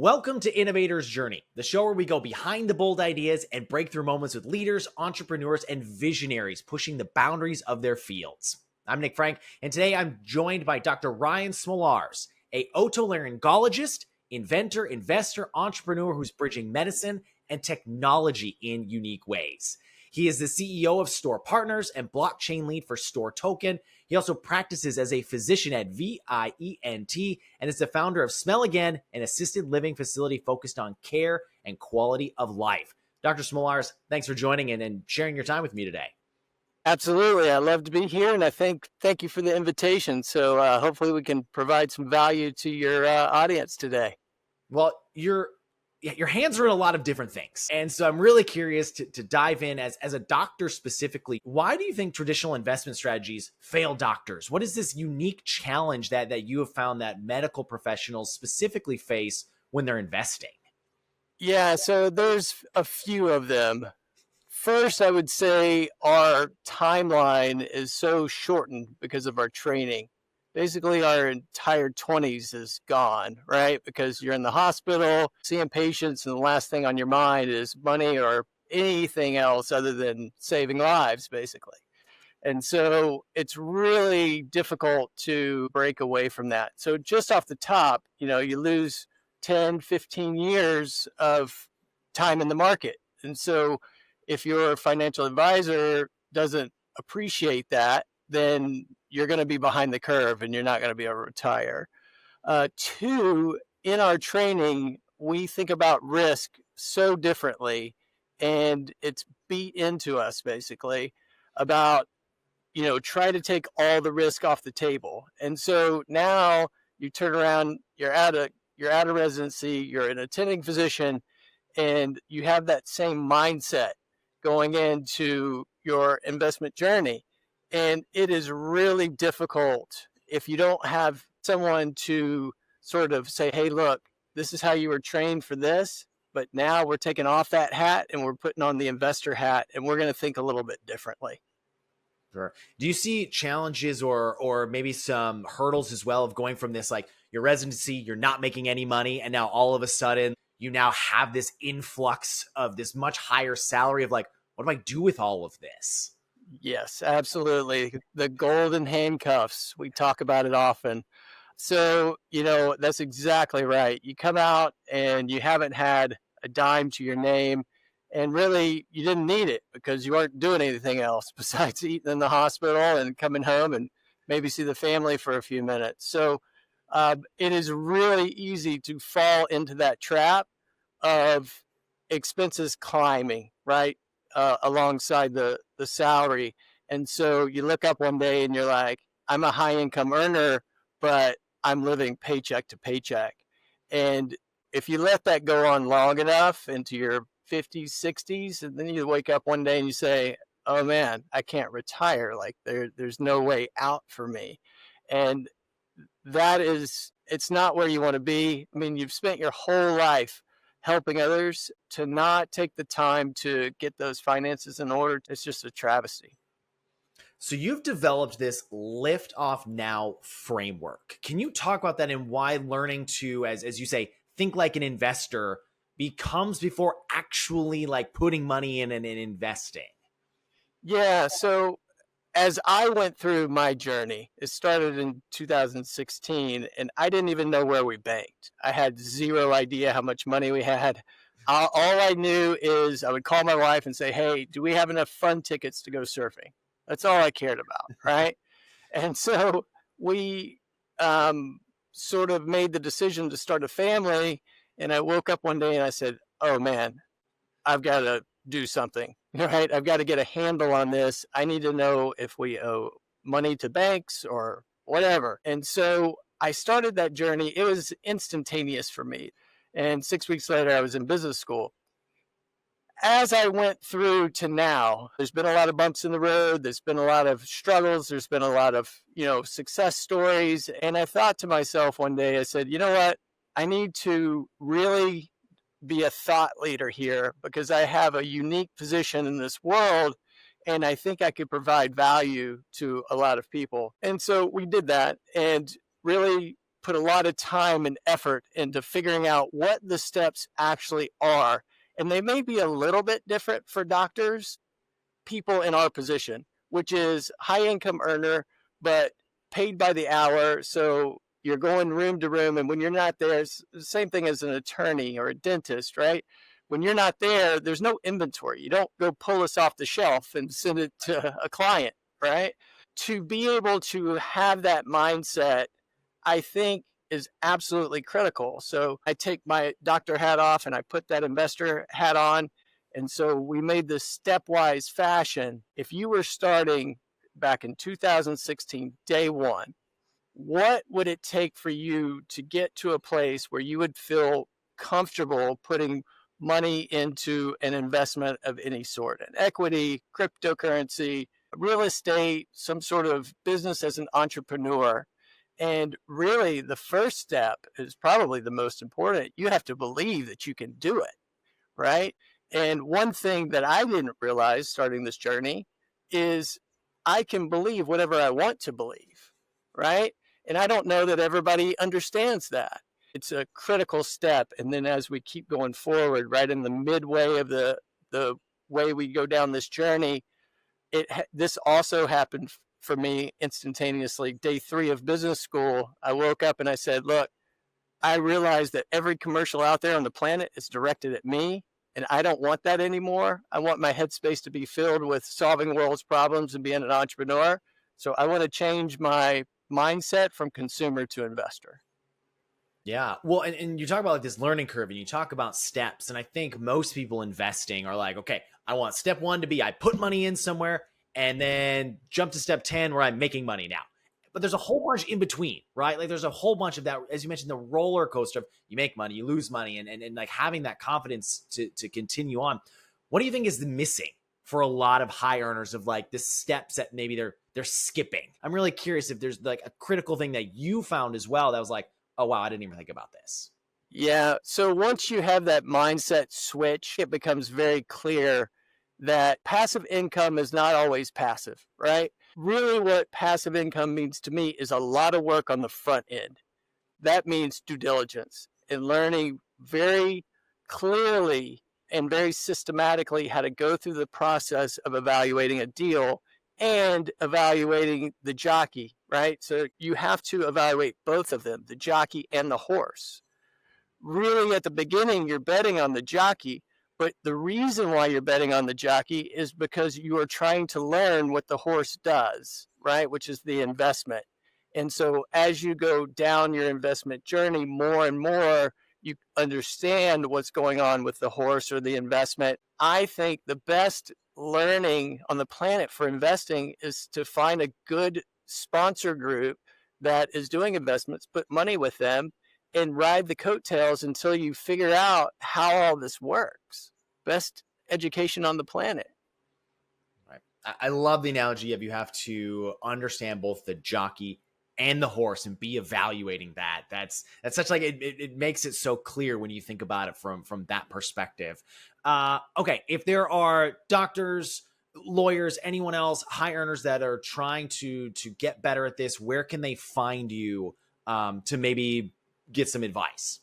Welcome to Innovators Journey, the show where we go behind the bold ideas and breakthrough moments with leaders, entrepreneurs, and visionaries pushing the boundaries of their fields. I'm Nick Frank, and today I'm joined by Dr. Ryan Smolarz, a otolaryngologist, inventor, investor, entrepreneur who's bridging medicine and technology in unique ways. He is the CEO of Store Partners and blockchain lead for Store Token. He also practices as a physician at VIENT and is the founder of Smell Again, an assisted living facility focused on care and quality of life. Dr. Smolarz, thanks for joining in and sharing your time with me today. Absolutely. I love to be here, and thank you for the invitation. So hopefully we can provide some value to your audience today. Well, your hands are in a lot of different things. And so I'm really curious to dive in as a doctor specifically. Why do you think traditional investment strategies fail doctors? What is this unique challenge that you have found that medical professionals specifically face when they're investing? Yeah, so there's a few of them. First, I would say our timeline is so shortened because of our training. Basically, our entire 20s is gone, right? Because you're in the hospital, seeing patients, and the last thing on your mind is money or anything else other than saving lives, basically. And so it's really difficult to break away from that. So just off the top, you lose 10, 15 years of time in the market. And so if your financial advisor doesn't appreciate that, then you're going to be behind the curve and you're not going to be able to retire. Two, in our training, we think about risk so differently, and it's beat into us basically about, try to take all the risk off the table. And so now you turn around, you're out of residency, you're an attending physician, and you have that same mindset going into your investment journey. And it is really difficult if you don't have someone to sort of say, hey, look, this is how you were trained for this, but now we're taking off that hat and we're putting on the investor hat, and we're going to think a little bit differently. Sure. Do you see challenges or maybe some hurdles as well of going from this, like your residency, you're not making any money, and now all of a sudden you now have this influx of this much higher salary of like, what do I do with all of this? Yes, absolutely. The golden handcuffs, we talk about it often. So, that's exactly right. You come out and you haven't had a dime to your name, and really you didn't need it because you weren't doing anything else besides eating in the hospital and coming home and maybe see the family for a few minutes. So it is really easy to fall into that trap of expenses climbing, right? Alongside the salary. And so you look up one day and you're like, I'm a high income earner, but I'm living paycheck to paycheck. And if you let that go on long enough into your 50s, 60s, and then you wake up one day and you say, oh man, I can't retire. Like there's no way out for me. And it's not where you want to be. I mean, you've spent your whole life helping others. To not take the time to get those finances in order, it's just a travesty. So you've developed this Liftoff Now framework. Can you talk about that and why learning to, as you say, think like an investor becomes before actually like putting money in and investing? Yeah. So as I went through my journey, it started in 2016, and I didn't even know where we banked. I had zero idea how much money we had. All I knew is I would call my wife and say, hey, do we have enough fun tickets to go surfing? That's all I cared about, right? And so we sort of made the decision to start a family, and I woke up one day and I said, oh man, I've got to do something, right? I've got to get a handle on this. I need to know if we owe money to banks or whatever. And so I started that journey. It was instantaneous for me. And 6 weeks later, I was in business school. As I went through to now, there's been a lot of bumps in the road. There's been a lot of struggles. There's been a lot of, success stories. And I thought to myself one day, I said, you know what? I need to really be a thought leader here because I have a unique position in this world, and I think I could provide value to a lot of people. And so we did that, and really put a lot of time and effort into figuring out what the steps actually are. And they may be a little bit different for doctors, people in our position, which is high income earner, but paid by the hour. So you're going room to room. And when you're not there, it's the same thing as an attorney or a dentist, right? When you're not there, there's no inventory. You don't go pull this off the shelf and send it to a client, right? To be able to have that mindset, I think, is absolutely critical. So I take my doctor hat off and I put that investor hat on. And so we made this stepwise fashion. If you were starting back in 2016, day one, what would it take for you to get to a place where you would feel comfortable putting money into an investment of any sort, an equity, cryptocurrency, real estate, some sort of business as an entrepreneur? And really, the first step is probably the most important. You have to believe that you can do it, right? And one thing that I didn't realize starting this journey is I can believe whatever I want to believe, right? And I don't know that everybody understands that. It's a critical step. And then as we keep going forward, right in the midway of the way we go down this journey, this also happened for me instantaneously. Day 3 of business school, I woke up and I said, look, I realized that every commercial out there on the planet is directed at me, and I don't want that anymore. I want my headspace to be filled with solving world's problems and being an entrepreneur. So I want to change my mindset from consumer to investor. Yeah. Well, and you talk about like this learning curve and you talk about steps. And I think most people investing are like, okay, I want step 1 to be I put money in somewhere and then jump to step 10 where I'm making money now. But there's a whole bunch in between, right? Like there's a whole bunch of that, as you mentioned, the roller coaster of you make money, you lose money, and like having that confidence to continue on. What do you think is the missing for a lot of high earners of like the steps that maybe they're skipping? I'm really curious if there's like a critical thing that you found as well that was like, oh wow, I didn't even think about this. Yeah. So once you have that mindset switch, it becomes very clear that passive income is not always passive, right? Really, what passive income means to me is a lot of work on the front end. That means due diligence and learning very clearly and very systematically how to go through the process of evaluating a deal and evaluating the jockey, right? So you have to evaluate both of them, the jockey and the horse. Really, at the beginning, you're betting on the jockey, but the reason why you're betting on the jockey is because you are trying to learn what the horse does, right? Which is the investment. And so as you go down your investment journey more and more, you understand what's going on with the horse or the investment. I think the best learning on the planet for investing is to find a good sponsor group that is doing investments, put money with them, and ride the coattails until you figure out how all this works. Best education on the planet. Right. I love the analogy of you have to understand both the jockey and the horse and be evaluating that. That's such like it makes it so clear when you think about it from that perspective. Okay, if there are doctors, lawyers, anyone else, high earners that are trying to get better at this, where can they find you to maybe get some advice?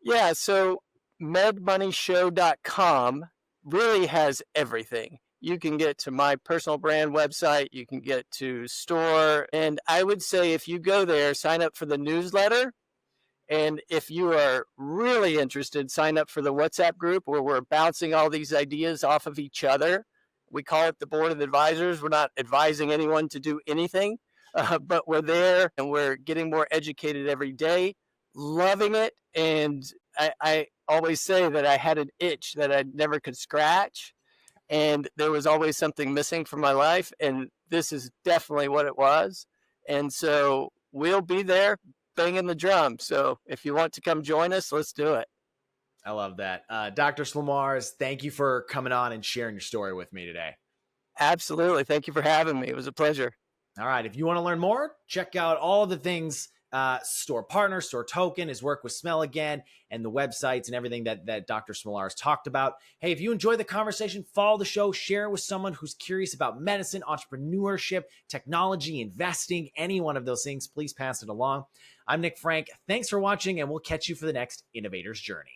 Yeah, so medmoneyshow.com really has everything. You can get to my personal brand website, you can get to store, and I would say if you go there, sign up for the newsletter, and if you are really interested, sign up for the WhatsApp group where we're bouncing all these ideas off of each other. We call it the Board of Advisors. We're not advising anyone to do anything, but we're there and we're getting more educated every day. Loving it. And I always say that I had an itch that I never could scratch, and there was always something missing from my life, and this is definitely what it was. And so we'll be there banging the drum. So if you want to come join us, let's do it. I love that. Dr. Smolarz, thank you for coming on and sharing your story with me today. Absolutely. Thank you for having me. It was a pleasure. All right. If you want to learn more, check out all the things store partner, store token, his work with Smell Again, and the websites and everything that Dr. Smolarz talked about. Hey, if you enjoy the conversation, follow the show, share it with someone who's curious about medicine, entrepreneurship, technology, investing, any one of those things. Please pass it along. I'm Nick Frank. Thanks for watching, and we'll catch you for the next Innovators Journey.